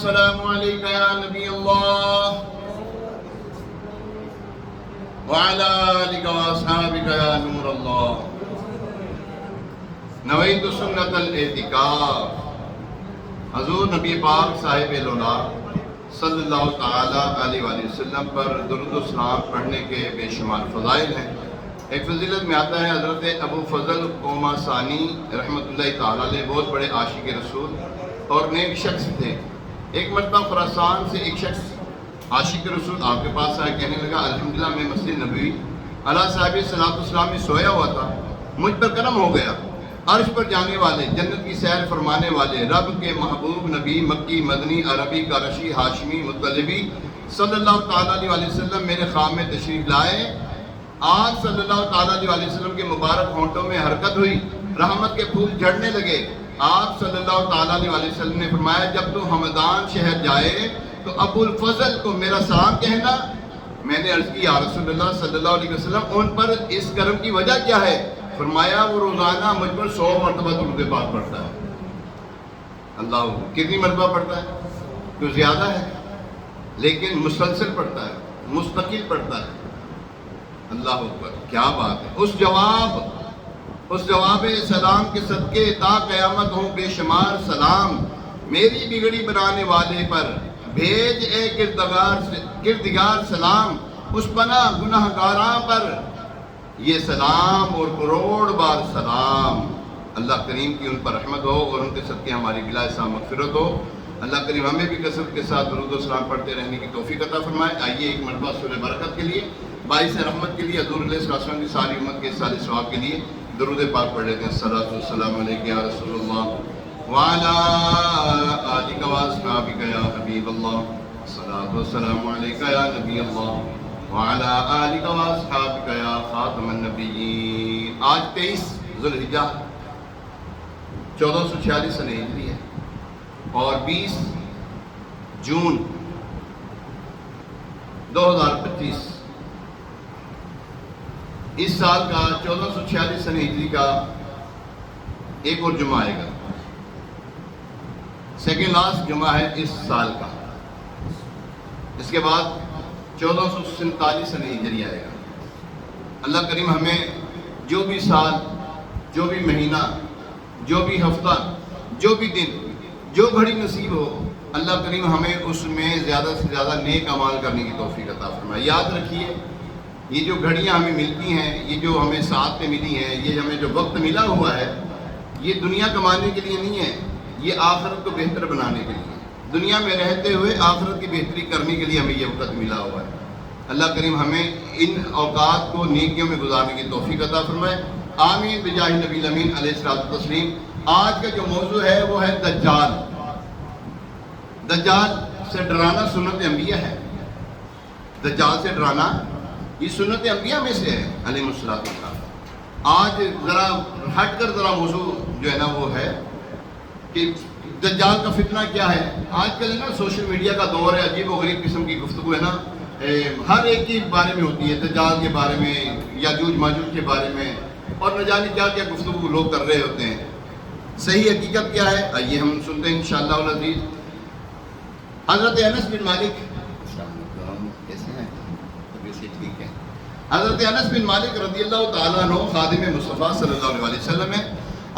والسلام عليك يا نبي الله وعلى آلك وأصحابك يا نور الله. نویت سنت الاعتکاف. حضور نبی پاک صاحب العلا صلی اللہ تعالیٰ علیہ وآلہ وسلم پر درود و سلام پڑھنے کے بے شمار فضائل ہیں. ایک فضیلت میں آتا ہے حضرت ابو فضل قوما ثانی رحمۃ اللہ تعالیٰ علیہ بہت بڑے عاشق رسول اور نیک شخص تھے. ایک مرتبہ خراسان سے ایک شخص عاشق رسول آپ کے پاس آیا، کہنے لگا الحمدللہ میں مسجد نبوی علیہ صاحب صلاۃ والسلام میں سویا ہوا تھا، مجھ پر کرم ہو گیا. عرش پر جانے والے، جنت کی سیر فرمانے والے، رب کے محبوب نبی مکی مدنی عربی قرشی ہاشمی مطلبی صلی اللہ تعالیٰ علیہ وسلم میرے خواب میں تشریف لائے. آج صلی اللہ تعالیٰ علیہ وسلم کے مبارک ہونٹوں میں حرکت ہوئی، رحمت کے پھول جھڑنے لگے. آپ صلی اللہ تعالیٰ علیہ وسلم نے فرمایا جب تو ہمدان شہر جائے تو ابو الفضل کو میرا سلام کہنا. میں نے عرض کی یا رسول اللہ صلی اللہ علیہ وسلم ان پر اس کرم کی وجہ کیا ہے؟ فرمایا وہ روزانہ مجھ پر 100 مرتبہ درود پاک پڑھتا ہے. اللہ کتنی مرتبہ پڑھتا ہے؟ تو زیادہ ہے لیکن مسلسل پڑھتا ہے، مستقل پڑھتا ہے. اللہ اکبر، کیا بات ہے. اس جواب سلام کے صدقے تا قیامت ہوں بے شمار سلام. میری بگڑی بنانے والے پر بھیج اے کردگار سلام. اس پناہ گناہ گاراں پر یہ سلام اور کروڑ بار سلام. اللہ کریم کی ان پر رحمت ہو اور ان کے صدقے ہماری بلا حساب مغفرت ہو. اللہ کریم ہمیں بھی کثرت کے ساتھ درود و سلام پڑھتے رہنے کی توفیق عطا فرمائے. آئیے ایک مرتبہ سورہ برکت کے لیے، باعث رحمت کے لیے، حضور علیہ السلام کی ساری امت کے سارے ثواب کے لیے درود پاک پڑھ لیتے ہیں. الصلاۃ والسلام علیک یا رسول اللہ وعلی آلک واصحابک یا حبیب اللہ. الصلاۃ والسلام علیک یا نبی اللہ وعلی آلک واصحابک یا خاتم النبیین. آج 23 ذوالحجہ 1446 سنہ ہجری ہے اور 20 جون 2025 اس سال کا 1446 سنہ ہجری کا ایک اور جمعہ آئے گا. سیکنڈ لاسٹ جمعہ ہے اس سال کا. اس کے بعد 1447 سنہ ہجری آئے گا. اللہ کریم ہمیں جو بھی سال، جو بھی مہینہ، جو بھی ہفتہ، جو بھی دن، جو گھڑی نصیب ہو، اللہ کریم ہمیں اس میں زیادہ سے زیادہ نیک اعمال کرنے کی توفیق عطا فرمائے. یاد رکھیے یہ جو گھڑیاں ہمیں ملتی ہیں، یہ جو ہمیں ساتھ میں ملی ہیں، یہ ہمیں جو وقت ملا ہوا ہے، یہ دنیا کمانے کے لیے نہیں ہے، یہ آخرت کو بہتر بنانے کے لیے، دنیا میں رہتے ہوئے آخرت کی بہتری کرنے کے لیے ہمیں یہ وقت ملا ہوا ہے. اللہ کریم ہمیں ان اوقات کو نیکیوں میں گزارنے کی توفیق عطا فرمائے. آمین بجاہ نبی الامین علیہ الصلوۃ والتسلیم. آج کا جو موضوع ہے وہ ہے دجال. دجال سے ڈرانا سنت انبیاء ہے. دجال سے ڈرانا یہ سنت انبیاء میں سے ہے علیہ الصلوۃ والسلام. آج ذرا ہٹ کر ذرا موضوع جو ہے نا وہ ہے کہ دجال کا فتنہ کیا ہے. آج کل نا سوشل میڈیا کا دور ہے، عجیب و غریب قسم کی گفتگو ہے نا، ہر ایک کے بارے میں ہوتی ہے، دجال کے بارے میں، یاجوج ماجوج کے بارے میں، اور نہ جانے کیا کیا گفتگو لوگ کر رہے ہوتے ہیں. صحیح حقیقت کیا ہے آئیے ہم سنتے ہیں انشاءاللہ العزیز. حضرت انس بن مالک، کیسے ہیں؟ ٹھیک ہے. حضرت انس بن مالک رضی اللہ تعالیٰ عنہ خادم مصطفیٰ صلی اللہ علیہ وسلم ہے.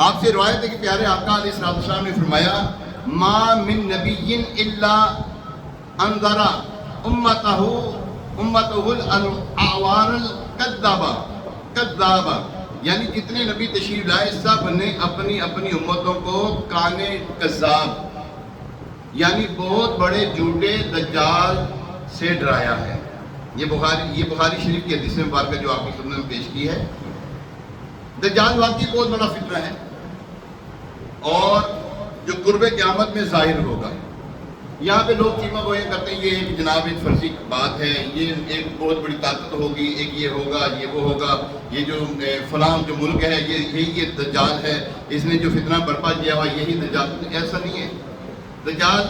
آپ سے روایت ہے کہ پیارے آقا علیہ السلام نے فرمایا ما من نبی الا انذر امتہ الاعوار الکذابہ. یعنی جتنے نبی تشریف لائے سب نے اپنی اپنی امتوں کو کانے کذاب یعنی بہت بڑے جھوٹے دجال سے ڈرایا ہے. یہ بخاری شریف کی حدیث مبارکہ جو آپ کی خدمت میں پیش کی ہے. دجال واقعی بہت بڑا فتنہ ہے اور جو قرب قیامت میں ظاہر ہوگا. یہاں پہ لوگ چیمہ گوئیں کرتے ہیں یہ ایک جناب ایک فرضی بات ہے، یہ ایک بہت بڑی طاقت ہوگی، ایک یہ ہوگا، یہ وہ ہوگا، یہ جو فلاں جو ملک ہے یہ دجال ہے، اس نے جو فتنہ برپا کیا ہوا یہی دجال. ایسا نہیں ہے. دجال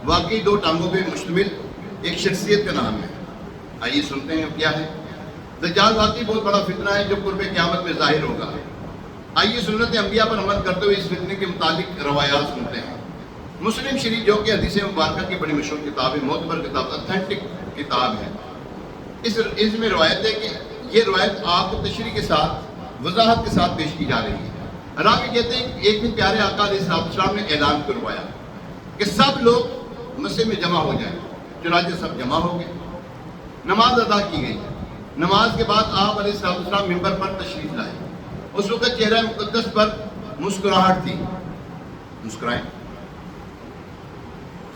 واقعی 2 ٹانگوں پہ مشتمل ایک شخصیت کا نام ہے. آئیے سنتے ہیں کیا ہے. دجال واقعی بہت بڑا فتنہ ہے جو قرب قیامت میں ظاہر ہوگا. آئیے سنت انبیاء پر عمل کرتے ہوئے اس فتنے کے متعلق روایات سنتے ہیں. مسلم شریف جو کہ حدیث مبارکہ کی بڑی مشہور کتاب ہے، معتبر کتاب، اتھینٹک کتاب ہے، اس میں روایت ہے کہ یہ روایت آپ کو تشریح کے ساتھ وضاحت کے ساتھ پیش کی جا رہی ہے۔ راوی کہتے ہیں ایک دن پیارے آقا علیہ السلام نے اعلان کروایا کہ سب لوگ مسجد میں جمع ہو جائیں۔ چنانچہ سب جمع ہو گئے، نماز ادا کی گئی۔ نماز کے بعد آپ علیہ السلام ممبر پر تشریف لائے۔ اس وقت چہرہ مقدس پر مسکراہٹ تھی۔ مسکرائیں،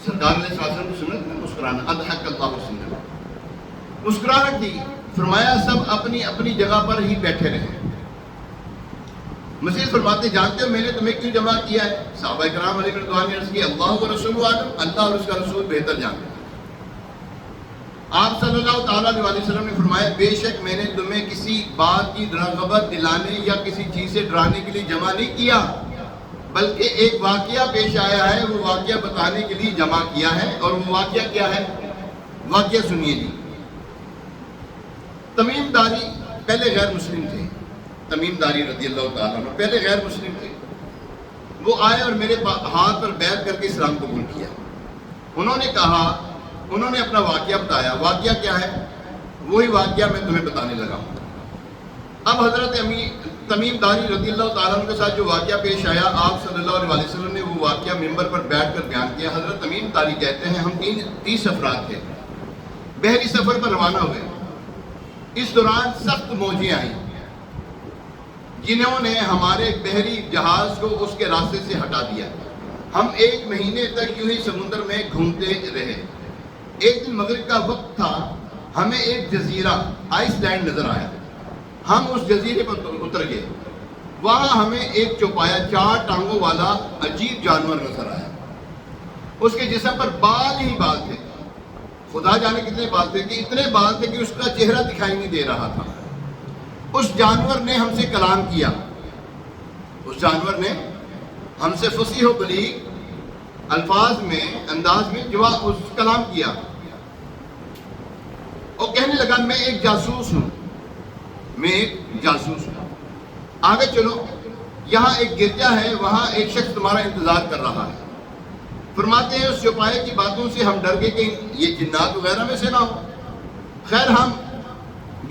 سرکار علیہ السلام کی سنت میں مسکرانا، اضحک اللہ سنت، مسکراہٹ تھی۔ فرمایا سب اپنی اپنی جگہ پر ہی بیٹھے رہے۔ مزید فرماتے جانتے ہو میں نے تمہیں کیوں جمع کیا ہے؟ صحابہ کرام علیہ رضوان نے عرض کی اللہ و رسول عالم، اللہ اور اس کا رسول بہتر جانتے ہیں۔ آپ صلی اللہ تعالیٰ علیہ وسلم نے فرمایا بے شک میں نے تمہیں کسی بات کی رغبت دلانے یا کسی چیز سے ڈرانے کے لیے جمع نہیں کیا، بلکہ ایک واقعہ پیش آیا ہے، وہ واقعہ بتانے کے لیے جمع کیا ہے۔ اور وہ واقعہ کیا ہے؟ واقعہ سنیے جی۔ تمیم داری پہلے غیر مسلم تھے، تمیم داری رضی اللہ تعالیٰ عنہ پہلے غیر مسلم تھے۔ وہ آئے اور میرے ہاتھ پر بیعت کر کے اسلام قبول کیا۔ انہوں نے اپنا واقعہ بتایا۔ واقعہ کیا ہے؟ وہی واقعہ میں تمہیں بتانے لگا ہوں۔ اب حضرت تمیم داری رضی اللہ تعالیٰ عنہ کے ساتھ جو واقعہ پیش آیا، آپ صلی اللہ علیہ وسلم نے وہ واقعہ ممبر پر بیٹھ کر بیان کیا۔ حضرت تمیم داری کہتے ہیں ہم 30 افراد تھے، بحری سفر پر روانہ ہوئے۔ اس دوران سخت موجیں آئیں جنہوں نے ہمارے بحری جہاز کو اس کے راستے سے ہٹا دیا۔ ہم 1 مہینے تک یوں ہی سمندر میں گھومتے رہے۔ ایک دن مغرب کا وقت تھا، ہمیں ایک جزیرہ آئس لینڈ نظر آیا۔ ہم اس جزیرے پر اتر گئے۔ وہاں ہمیں ایک چوپایا 4 ٹانگوں والا عجیب جانور نظر آیا۔ اس کے جسم پر بال ہی بال تھے، خدا جانے کتنے بال تھے، کہ اتنے بال تھے کہ اس کا چہرہ دکھائی نہیں دے رہا تھا۔ اس جانور نے ہم سے کلام کیا، اس جانور نے ہم سے فصیح و بلیغ الفاظ میں، انداز میں اس کلام کیا اور کہنے لگا میں ایک جاسوس ہوں، میں ایک جاسوس ہوں، آگے چلو، یہاں ایک گرجا ہے، وہاں ایک شخص تمہارا انتظار کر رہا ہے۔ فرماتے ہیں اس چوپائے کی باتوں سے ہم ڈر گئے کہ یہ جنات وغیرہ میں سے نہ ہو۔ خیر ہم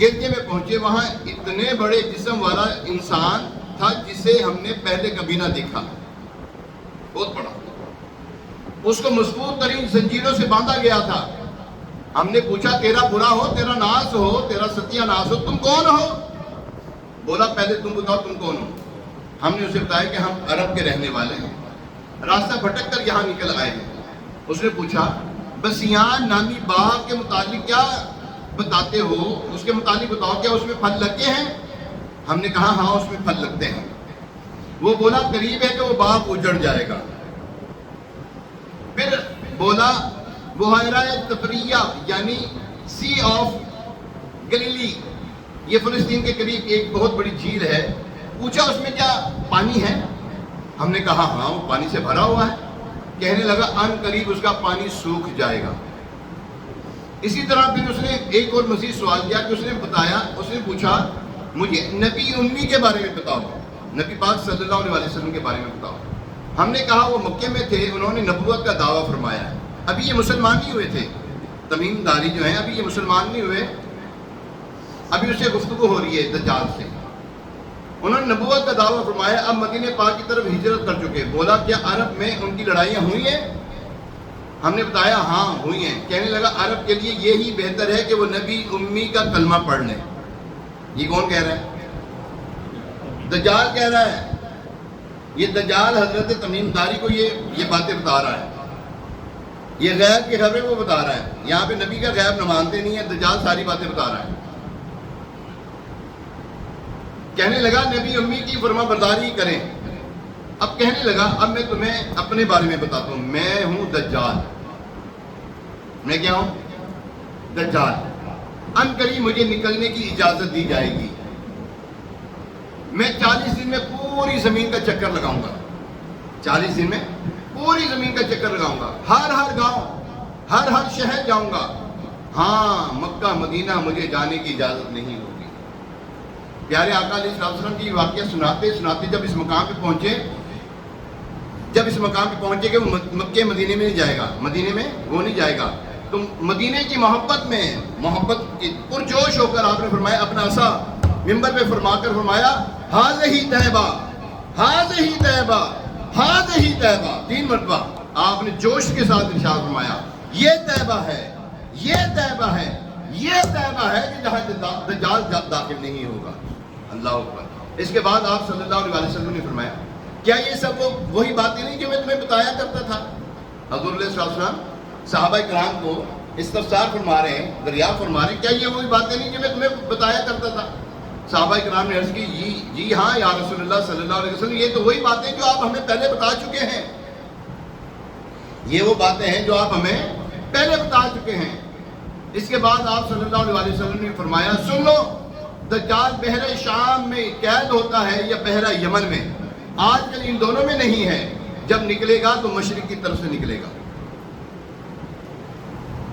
گرجے میں پہنچے، وہاں اتنے بڑے جسم والا انسان تھا جسے ہم نے پہلے کبھی نہ دیکھا، بہت بڑا، اس کو مضبوط ترین زنجیروں سے باندھا گیا تھا۔ ہم نے پوچھا تیرا برا ہو، تیرا ناس ہو، تیرا ستیہ ناس ہو، تم کون ہو؟ بولا پہلے تم بتاؤ تم کون ہو۔ ہم نے اسے بتایا کہ ہم عرب کے رہنے والے ہیں، راستہ بھٹک کر یہاں نکل آئے ہیں۔ اس نے پوچھا بسیان نامی باغ کے متعلق کیا بتاتے ہو، اس کے متعلق بتاؤ، کیا اس میں پھل لگے ہیں؟ ہم نے کہا ہاں اس میں پھل لگتے ہیں۔ وہ بولا قریب ہے کہ وہ باغ اجڑ جائے گا۔ پھر بولا بحیرہ تفریہ یعنی سی آف گلیلی، یہ فلسطین کے قریب ایک بہت بڑی جھیل ہے۔ پوچھا اس میں کیا پانی ہے؟ ہم نے کہا ہاں وہ پانی سے بھرا ہوا ہے۔ کہنے لگا ان قریب اس کا پانی سوکھ جائے گا۔ اسی طرح پھر اس نے ایک اور مزید سوال کیا کہ اس نے پوچھا مجھے نبی امی کے بارے میں بتاؤ، نبی پاک صلی اللہ علیہ وسلم کے بارے میں بتاؤ۔ ہم نے کہا وہ مکے میں تھے، انہوں نے نبوت کا دعویٰ فرمایا ہے، ابھی یہ مسلمان نہیں ہوئے تھے، تمیم داری جو ہیں ابھی یہ مسلمان نہیں ہوئے، ابھی اس سے گفتگو ہو رہی ہے دجال سے۔ انہوں نے نبوت کا دعویٰ فرمایا، اب مدینہ پاک کی طرف ہجرت کر چکے۔ بولا کیا عرب میں ان کی لڑائیاں ہوئی ہیں؟ ہم نے بتایا ہاں ہوئی ہیں۔ کہنے لگا عرب کے لیے یہی بہتر ہے کہ وہ نبی امی کا کلمہ پڑھ لیں۔ یہ کون کہہ رہا ہے؟ دجال کہہ رہا ہے۔ یہ دجال حضرت تمیم داری کو یہ باتیں بتا رہا ہے، یہ غیب کی خبریں وہ بتا رہا ہے۔ یہاں پہ نبی کا غیب نہ مانتے نہیں ہے، دجال ساری باتیں بتا رہا ہے۔ کہنے لگا نبی امی کی فرما برداری کریں۔ اب کہنے لگا اب میں تمہیں اپنے بارے میں بتاتا ہوں، میں ہوں دجال۔ میں کیا ہوں؟ دجال۔ ان قریب مجھے نکلنے کی اجازت دی جائے گی۔ میں 40 دن میں پوری زمین کا چکر لگاؤں گا، 40 دن میں پوری زمین کا چکر لگاؤں گا، ہر گاؤں، ہر شہر جاؤں گا۔ ہاں مکہ مدینہ مجھے جانے کی اجازت نہیں ہوگی۔ پیارے آقا علیہ السلام کی واقعہ سناتے سناتے جب اس مقام پہ پہنچے جب اس مقام پہ پہنچے گا وہ مکے مدینے میں نہیں جائے گا، مدینے میں وہ نہیں جائے گا، تو مدینے کی محبت میں، محبت کی پرجوش ہو کر آپ نے فرمایا، اپنا عصا ممبر پہ فرما کر فرمایا ہاذہ طیبہ، ہاذہ طیبہ، ہاذہ طیبہ، 3 مرتبہ آپ نے جوش کے ساتھ ارشاد فرمایا یہ طیبہ ہے، یہ طیبہ ہے، یہ طیبہ ہے کہ جہاں دجال داخل نہیں ہوگا۔ اللہ اکبر۔ اس کے بعد آپ صلی اللہ علیہ وسلم نے فرمایا کیا یہ سب وہی باتیں نہیں جو میں تمہیں بتایا کرتا تھا؟ حضور علیہ السلام صحابہ کرام کو استفسار فرما رہے ہیں، دریافت فرما رہے ہیں، کیا یہ وہی باتیں نہیں جو میں تمہیں بتایا کرتا تھا؟ صحابہ کرام نے عرض کی جی ہاں یا رسول اللہ صلی اللہ علیہ وسلم، یہ تو وہی باتیں جو آپ ہمیں پہلے بتا چکے ہیں، یہ وہ باتیں ہیں جو آپ ہمیں پہلے بتا چکے ہیں۔ اس کے بعد آپ صلی اللہ علیہ وسلم نے فرمایا سن لو، دجال بحر شام میں قید ہوتا ہے یا بحر یمن میں، آج کل ان دونوں میں نہیں ہے، جب نکلے گا تو مشرق کی طرف سے نکلے گا۔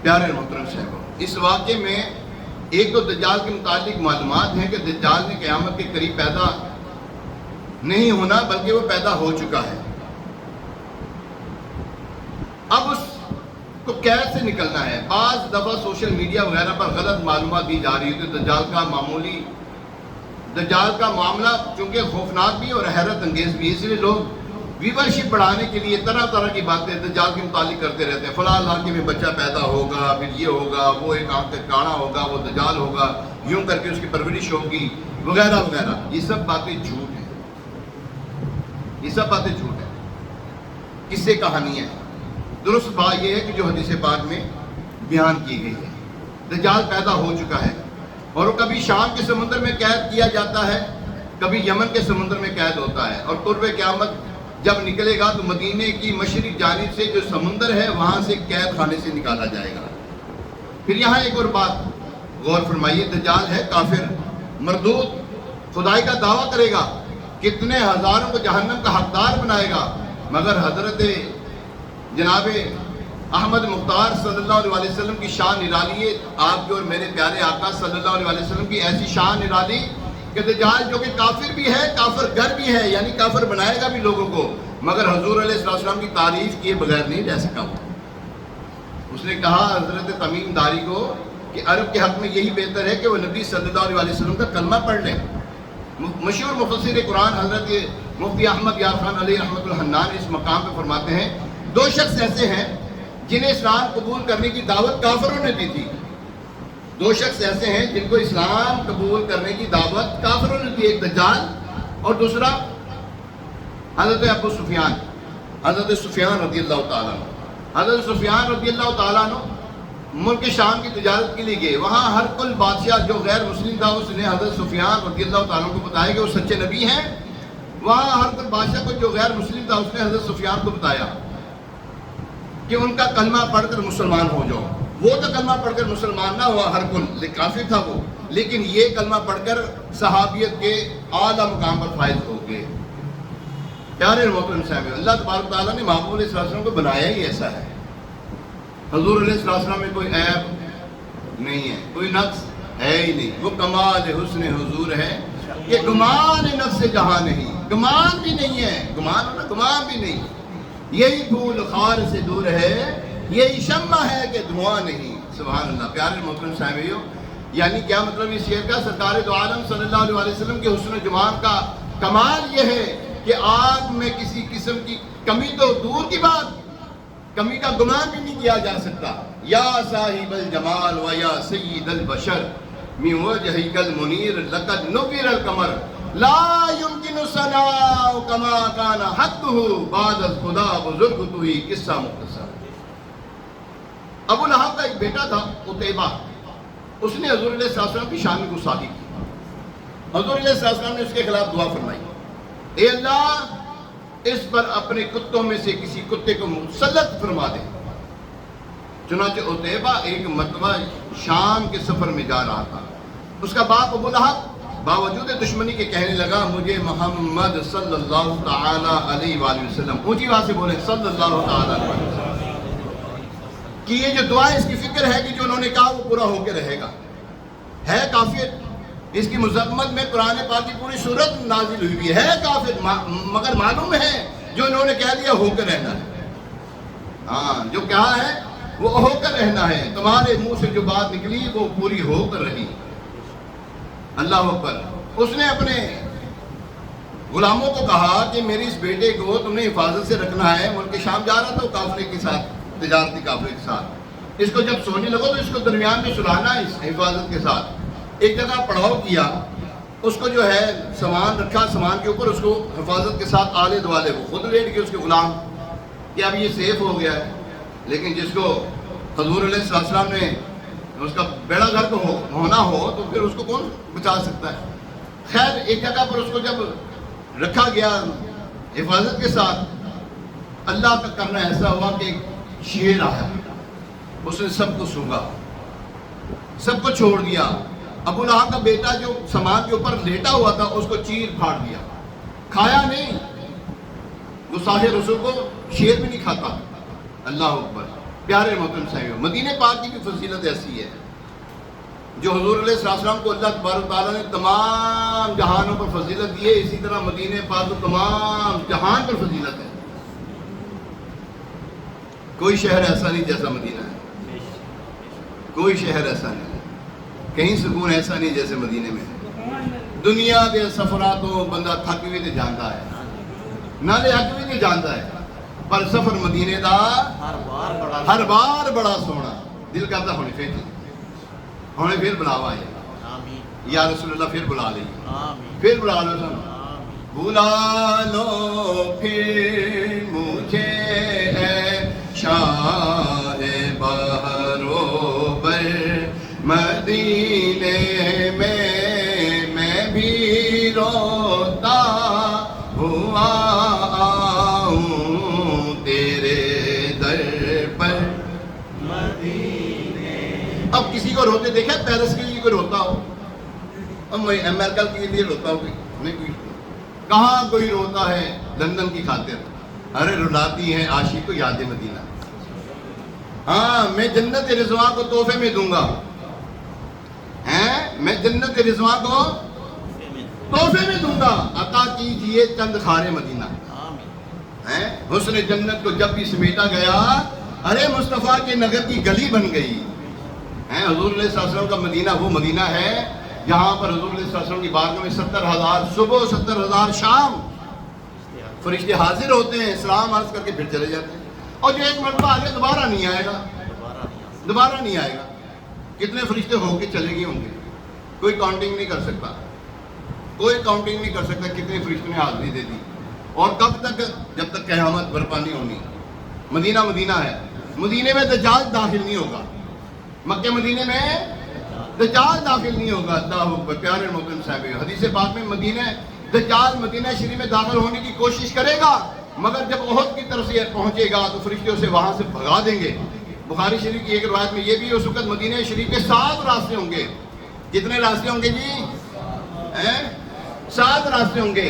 پیارے محترم صاحبوں، اس واقعے میں ایک تو دجال کے متعلق معلومات ہیں کہ دجال نے قیامت کے قریب پیدا نہیں ہونا بلکہ وہ پیدا ہو چکا ہے۔ اب اس کو قید سے نکلنا ہے۔ بعض دفعہ سوشل میڈیا وغیرہ پر غلط معلومات دی جا رہی ہے تو دجال کا معاملہ چونکہ خوفناک بھی اور حیرت انگیز بھی، اس لیے لوگ ویورشپ بڑھانے کے لیے طرح طرح کی باتیں دجال کے متعلق کرتے رہتے ہیں، فلاں علاقے میں بچہ پیدا ہوگا، پھر یہ ہوگا، وہ ایک آنکھ کا کاڑا ہوگا، وہ دجال ہوگا، یوں کر کے اس کی پرورش ہوگی وغیرہ وغیرہ۔ یہ سب باتیں جھوٹ ہیں، یہ سب باتیں جھوٹ ہیں، قصے کہانیاں ہیں۔ درست بات یہ ہے کہ جو حدیث پاک میں بیان کی گئی ہے، دجال پیدا ہو چکا ہے اور وہ کبھی شام کے سمندر میں قید کیا جاتا ہے، کبھی یمن کے سمندر میں قید ہوتا ہے، اور قرب قیامت جب نکلے گا تو مدینے کی مشرق جانب سے جو سمندر ہے وہاں سے قید خانے سے نکالا جائے گا۔ پھر یہاں ایک اور بات غور فرمائیے، دجال ہے کافر، مردود، خدائی کا دعویٰ کرے گا، کتنے ہزاروں کو جہنم کا حقدار بنائے گا، مگر حضرت جناب احمد مختار صلی اللہ علیہ وسلم کی شان نرالی ہے، آپ کے اور میرے پیارے آقا صلی اللہ علیہ وسلم کی ایسی شان نرالی کہ دجال جو کہ کافر بھی ہے، کافر گر بھی ہے، یعنی کافر بنائے گا بھی لوگوں کو، مگر حضور علیہ السلام کی تعریف کیے بغیر نہیں رہ سکا وہ۔ اس نے کہا حضرت تمیم داری کو کہ عرب کے حق میں یہی بہتر ہے کہ وہ نبی صلی اللہ علیہ وسلم کا کلمہ پڑھ لیں۔ مشہور مفسر قرآن حضرت مفتی احمد یار خان علیہ رحمۃ الحنان اس مقام پہ فرماتے ہیں 2 شخص ایسے ہیں جنہیں اسلام قبول کرنے کی دعوت کافروں نے دی تھی۔ 2 شخص ایسے ہیں جن کو اسلام قبول کرنے کی دعوت کافروں نے دی، ایک دجال اور دوسرا حضرت ابو سفیان، حضرت سفیان رضی اللہ تعالیٰ عنہ۔ حضرت سفیان رضی اللہ تعالیٰ عنہ ملک شام کی تجارت کے لیے گئے، وہاں ہر کل بادشاہ جو غیر مسلم تھا اس نے حضرت سفیان رضی اللہ تعالیٰ عنہ کو بتایا کہ وہ سچے نبی ہیں۔ وہاں ہر کل بادشاہ کو جو غیر مسلم تھا اس نے حضرت سفیان کو بتایا کہ ان کا کلمہ پڑھ کر مسلمان ہو جاؤ۔ وہ تو کلمہ پڑھ کر مسلمان نہ ہوا، ہر کل کافر تھا وہ، لیکن یہ کلمہ پڑھ کر صحابیت کے اعلیٰ مقام پر فائز ہو گئے۔ پیارے محترم صاحب، اللہ تبارک تعالیٰ نے محبوب علیہ السلام کو بنایا ہی ایسا ہے۔ حضور علیہ السلام میں کوئی عیب نہیں ہے، کوئی نقص ہے ہی نہیں، وہ کمال حسن حضور ہے کہ گمان نفس سے جہاں نہیں، گمان بھی نہیں ہے، گمان بھی نہیں، یہی پھول خار سے دور ہے، یہی شمع ہے کہ دھواں نہیں۔ سبحان اللہ۔ پیارے محترم صاحبیو، یعنی کیا مطلب اس شعر کا؟ سرکار دو عالم صلی اللہ علیہ وسلم کے حسن و جمال کا کمال یہ ہے کہ آگ میں کسی قسم کی کمی تو دور کی بات، کمی کا گمان بھی نہیں کیا جا سکتا۔ یا صاحب الجمال و یا سید البشر من وجهك المنیر لقد نور القمر لا يمكن ثناء كما كان حقه بعد خدا بزرگ تو ہی۔ قصہ مختصر۔ ابو لہب کا ایک بیٹا تھا عتیبہ، اس نے حضور علیہ السلام کی شان میں گستاخی کی۔ حضور علیہ السلام نے اس کے خلاف دعا فرمائی، اے اللہ اس پر اپنے کتوں میں سے کسی کتے کو مسلط فرما دے۔ چنانچہ عتیبہ ایک مرتبہ شام کے سفر میں جا رہا تھا، اس کا باپ ابو لہب باوجود دشمنی کے کہنے لگا مجھے محمد صلی اللہ تعالی علیہ وآلہ وسلم، اونچی آواز سے بولے صلی اللہ تعالی علیہ وسلم، کہ یہ جو دعا ہے اس کی فکر ہے کہ جو انہوں نے کہا وہ پورا ہو کے رہے گا۔ ہے کافر، اس کی مذمت میں قرآن پاک کی پوری صورت نازل ہوئی ہے کافر، مگر معلوم ہے جو انہوں نے کہہ دیا ہو کر رہنا ہے. ہاں جو کہا ہے وہ ہو کر رہنا ہے. تمہارے منہ سے جو بات نکلی وہ پوری ہو کر رہی. اللہ اکبر. اس نے اپنے غلاموں کو کہا کہ میری اس بیٹے کو تم نے حفاظت سے رکھنا ہے. ملک شام جا رہا تھا وہ قافلے کے ساتھ, تجارتی قافلے کے ساتھ. اس کو جب سونے لگو تو اس کو درمیان میں سلانا ہے اس حفاظت کے ساتھ. ایک جگہ پڑاؤ کیا, اس کو جو ہے سامان رکھا, سامان کے اوپر اس کو حفاظت کے ساتھ آلے دوالے, وہ خود لیٹ گئے اس کے غلام کہ اب یہ سیف ہو گیا ہے. لیکن جس کو حضور علیہ السلام نے اس کا بیڑا گھر کو ہونا ہو تو پھر اس کو کون بچا سکتا ہے. خیر ایک جگہ پر اس کو جب رکھا گیا حفاظت کے ساتھ, اللہ کا کرنا ایسا ہوا کہ ایک شیر آیا, اس نے سب کو سونگا, سب کو چھوڑ دیا. ابو لہب کا بیٹا جو سامان کے اوپر لیٹا ہوا تھا اس کو چیر پھاڑ دیا, کھایا نہیں. گستاخ رسول کو شیر بھی نہیں کھاتا. اللہ اکبر. پیارے محترم صاحب, مدینہ پاک کی بھی فضیلت ایسی ہے جو حضور علیہ السلام کو اللہ تبارک تعالیٰ نے تمام جہانوں پر فضیلت دی ہے, اسی طرح مدینہ پاک کو تمام جہان پر فضیلت ہے. کوئی شہر ایسا نہیں جیسا مدینہ ہے, کوئی شہر ایسا نہیں, کہیں سکون ایسا نہیں جیسے مدینے میں ہے. دنیا کے سفرات تو بندہ تھک بھی نہیں جانتا ہے, نالے حق بھی نہیں جانتا ہے, پر سفر مدینے دا ہر بار بڑا سونا. دل کرتا ہونے پھر بلاوا ہے یا رسول اللہ, پھر بلا لیں, پھر بلا لو سن, بلا لو پھر مجھے اے شاہ بہرو بر مدینے میں بھی روتا ہوا آؤں تیرے در پر مدینے. اب کسی کو روتے دیکھا پیرس کے لیے کوئی روتا ہو, اب امریکہ کے لیے روتا ہو نہیں کوئی, کہاں کوئی روتا ہے لندن کی خاطر. ارے رلاتی ہیں عاشق کو یاد مدینہ. ہاں میں جنت رضوان کو تحفے میں دوں گا, میں جنت رضوان کو تحفے میں دوں گا, عطا کیجئے چند خارے مدینہ. حسن جنت کو جب بھی سمیٹا گیا, ارے مصطفیٰ کے نگر کی گلی بن گئی. حضور علیہ السلام کا مدینہ وہ مدینہ ہے جہاں پر حضور علیہ السلام کی بارگاہ میں 70,000 صبح 70,000 شام فرشتے حاضر ہوتے ہیں, سلام عرض کر کے پھر چلے جاتے ہیں. اور جو ایک مرتبہ آگے دوبارہ نہیں آئے گا, دوبارہ نہیں آئے گا. کتنے فرشتے ہو کے چلے گئے ہوں گے, کوئی کاؤنٹنگ نہیں کر سکتا, کوئی کاؤنٹنگ نہیں کر سکتا کتنے فرشتوں نے حاضری دے دی. اور کب تک؟ جب تک قیامت برپا نہیں ہونی. مدینہ مدینہ ہے, مدینے میں دجال داخل نہیں ہوگا, مکہ مدینے میں دجال داخل نہیں ہوگا. اللہ اکبر. پیارے محترم صاحب, حدیث پاک میں مدینہ دجال مدینہ شریف میں داخل ہونے کی کوشش کرے گا, مگر جب احد کی طرف سے پہنچے گا تو فرشتے اسے وہاں سے بھگا دیں گے. بخاری شریف کی ایک روایت میں یہ بھی اس وقت مدینہ شریف کے 7 راستے ہوں گے. کتنے راستے ہوں گے جی؟ 7 راستے ہوں گے.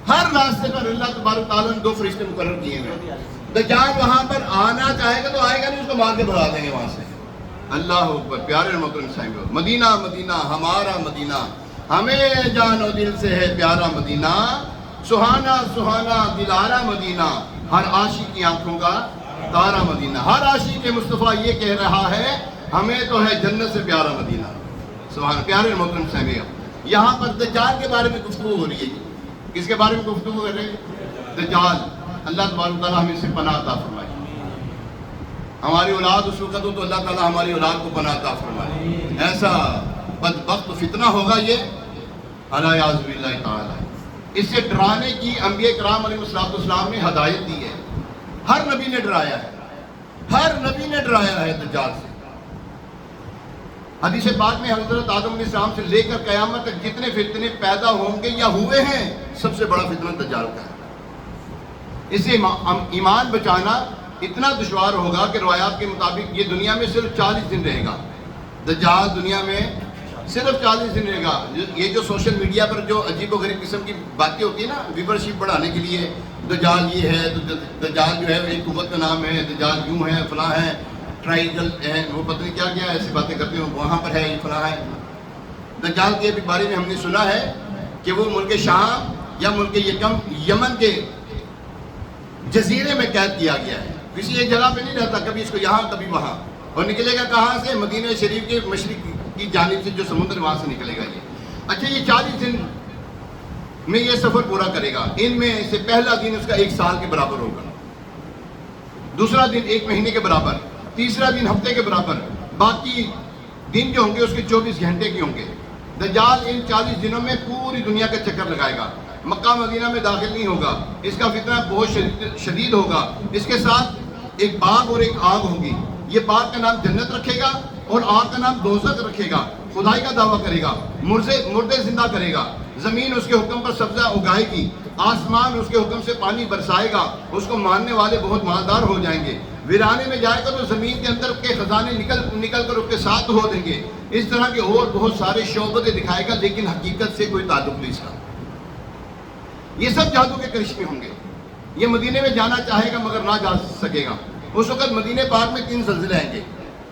ہر راستے پر اللہ تبارک تعالیٰ نے 2 فرشتے مقرر کیے ہیں. دجال وہاں پر آنا چاہے گا تو آئے گا نہیں, اس کو مار کے بھگا دیں گے وہاں سے. اللہ اکبر. پیارے محترم صاحب, مدینہ مدینہ ہمارا مدینہ, ہمیں جان و دل سے ہے پیارا مدینہ, سہانا سہانا دلارا مدینہ, ہر عاشق کی آنکھوں کا تارا مدینہ. ہر عاشق مصطفیٰ یہ کہہ رہا ہے ہمیں تو ہے جنت سے پیارا مدینہ. سبحان. پیارے محترم صاحب, یہاں پر دجال کے بارے میں گفتگو ہو رہی ہے. کس کے بارے میں گفتگو کر رہے ہیں؟ دجال. اللہ تبارک تعالیٰ ہمیں سے پناہ عطا فرمائے. ہماری اولاد اس وقت ہو تو اللہ تعالیٰ ہماری اولاد کو پناہ عطا فرمائے. ایسا بدبخت فتنہ ہوگا یہ اعوذ باللہ تعالیٰ. اس سے ڈرانے کی انبیاء کرام علیہ السلام نے ہدایت دی ہے. ہر نبی نے ڈرایا ہے, ہر نبی نے ڈرایا ہے دجال سے. حدیث پاک میں حضرت آدم علیہ السلام سے لے کر قیامت تک جتنے فتنے پیدا ہوں گے یا ہوئے ہیں, سب سے بڑا فتنہ دجال کا ہے. اسے ایمان بچانا اتنا دشوار ہوگا کہ روایات کے مطابق یہ دنیا میں صرف 40 دن رہے گا. دجال دنیا میں صرف 40 دن رہے گا. یہ جو سوشل میڈیا پر جو عجیب و غریب قسم کی باتیں ہوتی ہیں نا, ویورشپ بڑھانے کے لیے, دجال یہ ہے, دجال جو ہے ایک قوت کا نام ہے, دجال یوں ہے, فلاں ہے, ٹرائیگل ہے, وہ پتہ نہیں کیا کیا ایسی باتیں کرتے ہیں, وہاں پر ہے, یہ فلاں ہے. دجال کے بارے میں ہم نے سنا ہے کہ وہ ملک شام یا ملک یمن کے جزیرے میں قید کیا گیا ہے، کسی ایک جگہ پہ نہیں رہتا، کبھی اس کو یہاں کبھی وہاں، اور نکلے گا کہاں سے؟ مدینہ شریف کے مشرق کی جانب سے جو سمندر وہاں سے نکلے گا یہ۔ اچھا، یہ 40 دن میں یہ سفر پورا کرے گا، ان میں سے پہلا دن اس کا 1 سال کے برابر ہوگا، دوسرا دن 1 مہینے کے برابر، تیسرا دن ہفتے کے برابر، باقی دن جو ہوں گے اس کے 24 گھنٹے کے ہوں گے۔ دجال ان 40 دنوں میں پوری دنیا کا چکر لگائے گا، مکہ مدینہ میں داخل نہیں ہوگا، اس کا فتنہ بہت شدید ہوگا، اس کے ساتھ ایک باغ اور ایک آگ ہوگی، یہ باغ کا نام جنت رکھے گا اور آگ کا نام دوزخ رکھے گا، خدائی کا دعویٰ کرے گا، مردے زندہ کرے گا، زمین اس کے حکم پر سبزہ اگائے گی، آسمان اس کے حکم سے پانی برسائے گا، اس کو ماننے والے بہت مالدار ہو جائیں گے، ویرانے میں جائے گا تو زمین کے اندر کے خزانے نکل کر اس کے ساتھ ہو دیں گے۔ اس طرح کے اور بہت سارے شعبتیں دکھائے گا، لیکن حقیقت سے کوئی تعلق نہیں اس کا۔ یہ سب جادو کے کرشمے ہوں گے۔ یہ مدینے میں جانا چاہے گا مگر نہ جا سکے گا۔ اس وقت مدینے پاک میں 3 زلزلے آئیں گے،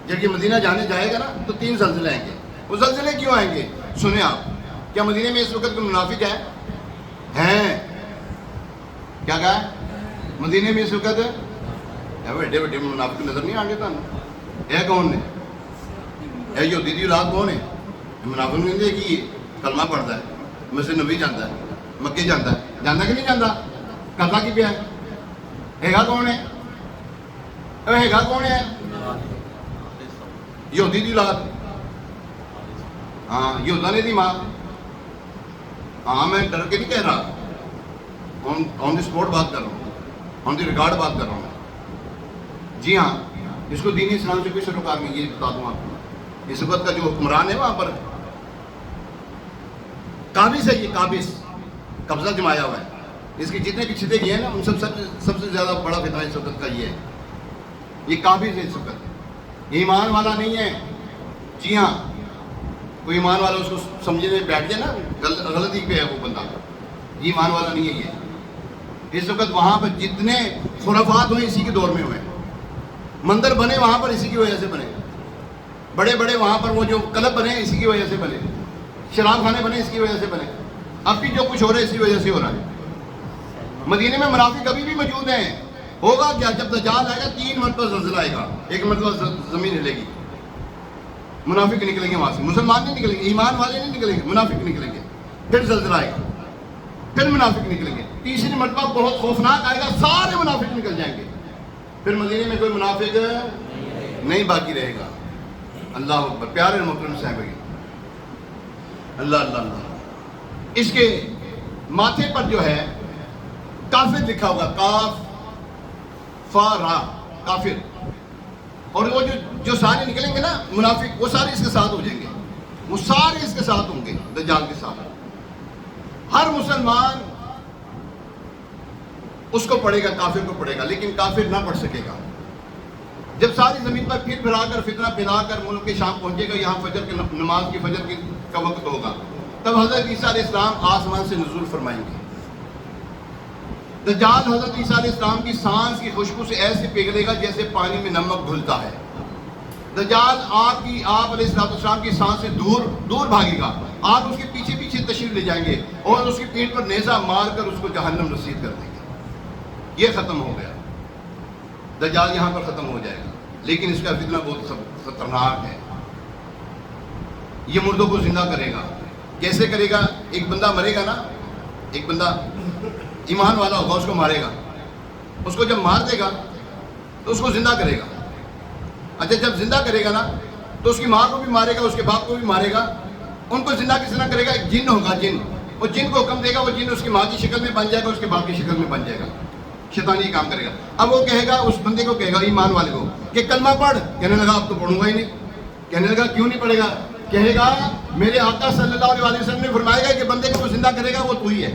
جب یہ مدینہ جانے جائے گا نا تو 3 زلزلے آئیں گے۔ وہ زلزلے کیوں آئیں گے؟ سنیں آپ، کیا مدینے میں اس وقت کوئی منافق ہیں؟ کیا کہا ہے؟ مدینے میں اس وقت بیٹے بیٹے منافق نظر نہیں آگے تھا نا؟ کون نے؟ یہودی دی اولاد کون ہے؟ منافق نہیں دے کہ کلمہ پڑھتا ہے، مسجد نبی جانتا ہے، مکے جانتا ہے، جانتا کہ نہیں جانتا؟ کرتا کی پیا ہے گا کون ہے؟ گا کون ہے؟ یہودی دی اولاد، ہاں یہودا نے دی ماں۔ ہاں میں ڈر کے نہیں کہہ رہا، آن دی اسپوٹ بات کر رہا ہوں، آن دی ریکارڈ بات کر رہا ہوں۔ جی ہاں، اس کو دینی اسلام سے کوئی سروکار نہیں، یہ بتا دوں آپ کو۔ اس وقت کا جو حکمران ہے وہاں پر قابض ہے، یہ قابض قبضہ جمایا ہوا ہے، اس کے جتنے بھی چھتے گئے ہیں نا ان سب سے زیادہ بڑا فتنہ اس وقت کا یہ ہے، یہ قابض ہے اس وقت، یہ ایمان والا نہیں ہے۔ جی ہاں، کوئی ایمان والا اس کو سمجھنے میں بیٹھ جائے نا، غلطی پہ ہے وہ بندہ، یہ ایمان والا نہیں ہے یہ۔ اس وقت وہاں پر جتنے خرافات ہوئے اسی کے دور میں ہوئے، مندر بنے وہاں پر اسی کی وجہ سے بنے، بڑے بڑے وہاں پر وہ جو کلب بنے اسی کی وجہ سے بنے، شراب خانے بنے اس کی وجہ سے بنے، اب بھی جو کچھ ہو رہا ہے اسی وجہ سے ہو رہا ہے۔ مدینے میں منافق ابھی بھی موجود ہیں۔ ہوگا کیا؟ جب دجال آئے گا 3 مرتبہ زلزلہ آئے گا، ایک مرتبہ زمین ہلے گی، منافق نکلیں گے وہاں سے، مسلمان نہیں نکلیں گے، ایمان والے نہیں نکلیں گے، منافق نکلیں گے، پھر زلزلہ آئے گا، پھر منافق نکلیں گے، تیسری مرتبہ بہت خوفناک آئے گا، سارے منافق نکل جائیں گے، پھر مدینے میں کوئی منافق نہیں باقی رہے گا۔ اللہ اکبر، پیارے محترم صاحب، اللہ اللہ اللہ۔ اس کے ماتھے پر جو ہے کافر لکھا ہوگا، کاف فا را، کافر، اور وہ جو سارے نکلیں گے نا منافق، وہ سارے اس کے ساتھ ہو جائیں گے، وہ سارے اس کے ساتھ ہوں گے، دجال کے ساتھ۔ ہر مسلمان اس کو پڑھے گا، کافر کو پڑھے گا، لیکن کافر نہ پڑھ سکے گا۔ جب ساری زمین پر پھر پھرا کر فتنہ پھیلا کر ملک کے شام پہنچے گا، یہاں فجر کی نماز کی فجر کا وقت ہوگا، تب حضرت عیسیٰ علیہ السلام آسمان سے نزول فرمائیں گے۔ دجال حضرت عیسیٰ علیہ السلام کی سانس کی خوشبو سے ایسے پگھلے گا جیسے پانی میں نمک گھلتا ہے۔ دجال آپ علیہ السلام کی سانس سے دور بھاگے گا، آپ اس کے پیچھے پیچھے تشریف لے جائیں گے اور اس کی پیٹھ پر نیزہ مار کر اس کو جہنم رسید کر دیں گے۔ یہ ختم ہو گیا، دجال یہاں پر ختم ہو جائے گا، لیکن اس کا فتنہ بہت خطرناک ہے۔ یہ مردوں کو زندہ کرے گا۔ کیسے کرے گا؟ ایک بندہ مرے گا نا، ایک بندہ ایمان والا ہوگا، اس کو مارے گا، اس کو جب مار دے گا تو اس کو زندہ کرے گا۔ اچھا، جب زندہ کرے گا نا تو اس کی ماں کو بھی مارے گا، اس کے باپ کو بھی مارے گا۔ ان کو زندہ کس طرح کرے گا؟ ایک جن ہوگا، جن، وہ جن کو حکم دے گا، وہ جن اس کی ماں کی شکل میں بن جائے گا، اس کے باپ کی شکل میں بن جائے گا، شیطانی کام کرے گا۔ اب وہ کہے گا، اس بندے کو کہے گا، ایمان والے کو، کہ کلمہ پڑھ۔ کہنے لگا اب تو پڑھوں گا ہی نہیں۔ کہنے لگا کیوں نہیں پڑھے گا؟ کہے گا میرے آقا صلی اللہ علیہ وسلم نے فرمایا گا کہ بندے کو وہ زندہ کرے گا وہ تو ہی ہے،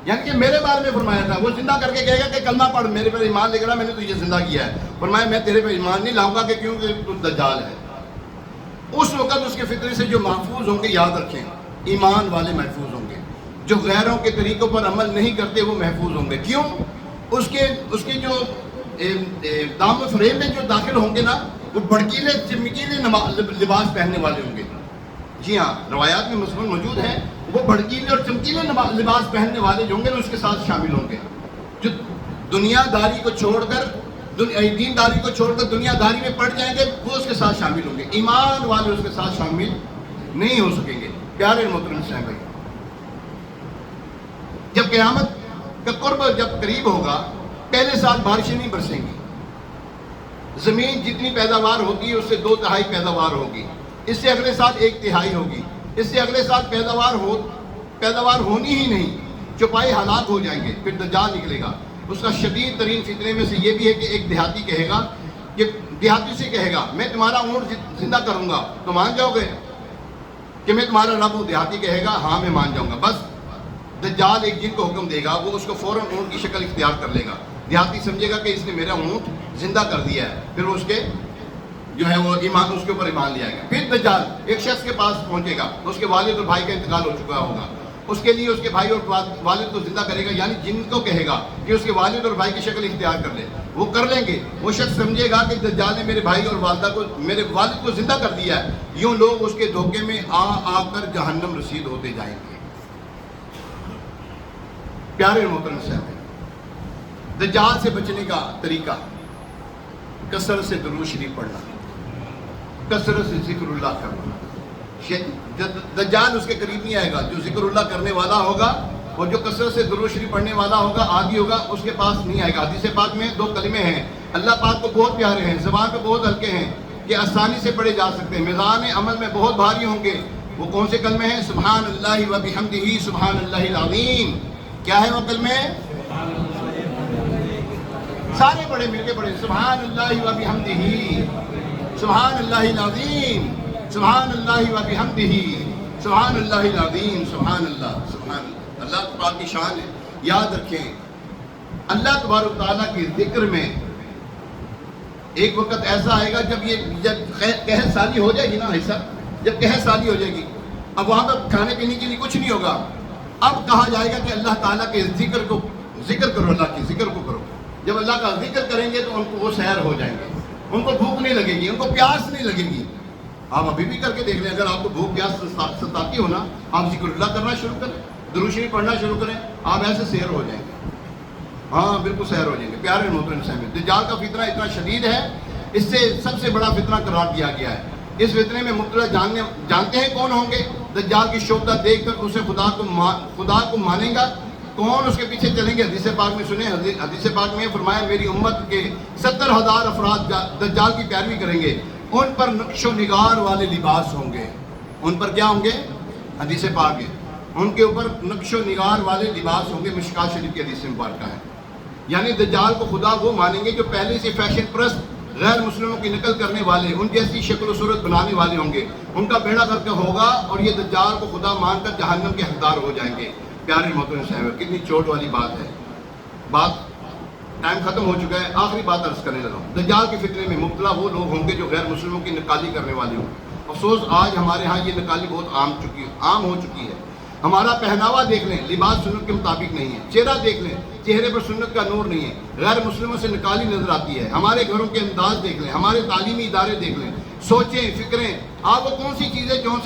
یعنی کہ میرے بارے میں فرمایا تھا، وہ زندہ کر کے کہے گا کہ کلمہ پڑھ، میرے پر ایمان لے کر میں نے تجھے زندہ کیا ہے۔ فرمایا میں تیرے پر ایمان نہیں لاؤں گا کہ کیونکہ تو دجال ہے۔ اس وقت اس کے فطرے سے جو محفوظ ہوں گے، یاد رکھیں، ایمان والے محفوظ ہوں گے، جو غیروں کے طریقوں پر عمل نہیں کرتے وہ محفوظ ہوں گے۔ کیوں؟ اس کے جو دام و فریب میں جو داخل ہوں گے نا، وہ بھڑکیلے چمکیلے لباس پہننے والے ہوں گے۔ جی ہاں، روایات میں مسلم موجود ہیں، وہ بھڑکیلے اور چمکیلے لباس پہننے والے جو ہوں گے اس کے ساتھ شامل ہوں گے۔ جو دنیا داری کو چھوڑ کر دینداری کو چھوڑ کر دنیا داری میں پڑ جائیں گے وہ اس کے ساتھ شامل ہوں گے، ایمان والے اس کے ساتھ شامل نہیں ہو سکیں گے۔ پیارے محترم اسلام بھائی، جب قیامت کا قرب جب قریب ہوگا، پہلے سال بارشیں نہیں برسیں گی، زمین جتنی پیداوار ہوتی ہے اس سے 2/3 پیداوار ہوگی، اس سے اگلے سال 1/3 ہوگی، اس سے اگلے سال پیداوار ہونی ہی نہیں، چوپائے ہلاک ہو جائیں گے، پھر دجال نکلے گا۔ اس کا شدید ترین فتنے میں سے یہ بھی ہے کہ ایک دیہاتی کہے گا کہ دیہاتی سے کہے گا میں تمہارا اونٹ زندہ کروں گا، تو مان جاؤ گے کہ میں تمہارا رب ہوں؟ دیہاتی کہے گا ہاں میں مان جاؤں گا۔ بس دجال ایک جن کو حکم دے گا، وہ اس کو فوراً اونٹ کی شکل اختیار کر لے گا، دیہاتی سمجھے گا کہ اس نے میرا اونٹ زندہ کر دیا ہے، پھر اس کے جو ہے وہ ایمان اس کے اوپر ایمان لیا گیا۔ پھر دجال ایک شخص کے پاس پہنچے گا، اس کے والد اور بھائی کا انتقال ہو چکا ہوگا، اس کے لیے اس کے بھائی اور والد کو زندہ کرے گا، یعنی جن کو کہے گا کہ اس کے والد اور بھائی کی شکل اختیار کر لے، وہ کر لیں گے۔ وہ شخص سمجھے گا کہ دجال نے میرے بھائی اور والدہ کو، میرے والد کو زندہ کر دیا ہے، یوں لوگ اس کے دھوکے میں آ کر جہنم رسید ہوتے جائیں گے۔ پیارے محترم صاحب، دجال سے بچنے کا طریقہ کثرت سے درود شریف پڑھنا، کثرت سے ذکر اللہ کرنا۔ دجال اس کے قریب نہیں آئے گا، جو ذکر اللہ کرنے والا ہوگا اور جو کثرت سے درود شریف پڑھنے والا ہوگا، عادی ہوگا، اس کے پاس نہیں آئے گا۔ حدیث پاک میں 2 کلمے ہیں، اللہ پاک کو بہت پیارے ہیں، زبان پہ بہت ہلکے ہیں، کہ آسانی سے پڑھے جا سکتے ہیں، میزان عمل میں بہت بھاری ہوں گے۔ وہ کون سے کلمے ہیں؟ سبحان اللہ و بحمدہ سبحان اللہ العظیم۔ کیا ہے وہ کلمے؟ سارے پڑھے، مل کے پڑھے، سبحان اللہ و بحمدہ سبحان اللہ العظیم، سبحان اللہ و بحمدہ سبحان اللہ العظیم، سبحان اللہ، سبحان اللہ۔ اللہ پاک کی شان ہے۔ یاد رکھیں، اللہ تبارک تعالیٰ کے ذکر میں ایک وقت ایسا آئے گا جب قحط سالی ہو جائے گی نا، ایسا جب قحط سالی ہو جائے گی، اب وہاں پر کھانے پینے کے لیے کچھ نہیں ہوگا، اب کہا جائے گا کہ اللہ تعالیٰ کے ذکر کرو، اللہ کے ذکر کو کرو۔ جب اللہ کا ذکر کریں گے تو ان کو وہ سیر ہو جائیں گے، ان کو بھوک نہیں لگے گی، ان کو پیاس نہیں لگے گی۔ آپ ابھی بھی کر کے دیکھ لیں، اگر آپ کو بھوک پیاس ستاتی ہو نا، آپ ذکر اللہ کرنا شروع کریں، درود شریف پڑھنا شروع کریں، آپ ایسے سیر ہو جائیں گے، ہاں بالکل سیر ہو جائیں گے۔ پیارے محترم صاحب، دجال کا فتنہ اتنا شدید ہے، اس سے سب سے بڑا فتنہ قرار دیا گیا ہے۔ اس فتنے میں مبتلا جانتے ہیں کون ہوں گے؟ دجال کی شوبدہ دیکھ کر اسے خدا کو مانیں گا، کون اس کے پیچھے چلیں گے؟ حدیث پاک میں سنیں، حدیث پاک میں فرمایا میری امت کے 70,000 افراد دجال کی پیروی کریں گے، ان پر نقش و نگار والے لباس ہوں گے۔ ان پر کیا ہوں گے؟ حدیث پاک ہے، ان کے اوپر نقش و نگار والے لباس ہوں گے، مشکات شریف کی حدیث مبارکہ ہے۔ یعنی دجال کو خدا وہ مانیں گے جو پہلے سے فیشن پرست، غیر مسلموں کی نقل کرنے والے، ان جیسی شکل و صورت بنانے والے ہوں گے، ان کا بیڑا غرق ہوگا اور یہ دجال کو خدا مان کر جہنم کے حقدار ہو جائیں گے۔ پیارے محترم صاحب، کتنی چوٹ والی بات ہے، بات ٹائم ختم ہو چکا ہے، آخری بات عرض کرنے لگا ہوں۔ دجال کے فتنے میں مبتلا وہ لوگ ہوں گے جو غیر مسلموں کی نقالی کرنے والے ہوں گے۔ افسوس آج ہمارے ہاں یہ نقالی بہت عام ہو چکی ہے۔ ہمارا پہناوا دیکھ لیں، لباس سنت کے مطابق نہیں ہے، چہرہ دیکھ لیں، چہرے پر سنت کا نور نہیں ہے، غیر مسلموں سے نکالی نظر آتی ہے۔ ہمارے گھروں کے انداز دیکھ لیں، ہمارے تعلیمی ادارے دیکھ لیں، سوچیں فکریں، آپ وہ کون سی چیزیں جو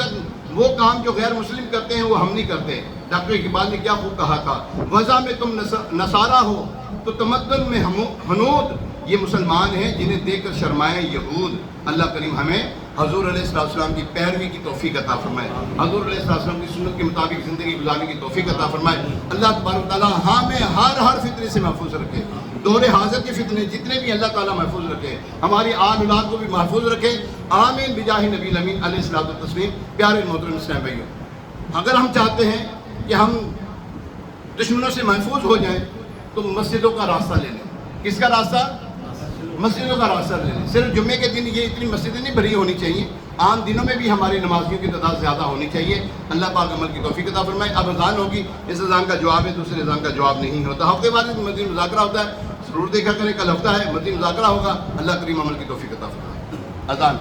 وہ کام جو غیر مسلم کرتے ہیں وہ ہم نہیں کرتے۔ ڈاکٹر اقبال نے کیا خوب کہا تھا، وضع میں تم نصارہ ہو تو تمدن میں ہنود، یہ مسلمان ہیں جنہیں دیکھ کر شرمائیں یہود۔ اللہ کریم ہمیں حضور علیہ السلام کی پیروی کی توفیق عطا فرمائے، حضور علیہ السلام کی سنت کے مطابق زندگی گزارنے کی توفیق عطا فرمائے۔ اللہ تبارک تعالیٰ ہمیں ہر فتنے سے محفوظ رکھے، دور حاضر کے فتنے جتنے بھی اللہ تعالیٰ محفوظ رکھے، ہماری آل اولاد کو بھی محفوظ رکھے، آمین بجاہ نبی الامین علیہ الصلوۃ والتسلیم۔ پیارے محترم اسلام بھائیوں، اگر ہم چاہتے ہیں کہ ہم دشمنوں سے محفوظ ہو جائیں تو مسجدوں کا راستہ لے لیں۔ کس کا راستہ؟ مسجدوں کا راستہ لے لیں۔ صرف جمعے کے دن یہ اتنی مسجدیں نہیں بھری ہونی چاہیے، عام دنوں میں بھی ہمارے نمازیوں کی تعداد زیادہ ہونی چاہیے۔ اللہ پاک عمل کی توفیق عطا فرمائے۔ اب اذان ہوگی، اس اذان کا جواب ہے، دوسرے اذان کا جواب نہیں ہوتا۔ ہفتے بعد مزید مذاکرہ ہوتا ہے، ضرور دیکھا کریں، کل ہفتہ ہے، مزید مذاکرہ ہوگا۔ اللہ کریم عمل کی توفیق عطا فرمائے۔ اذان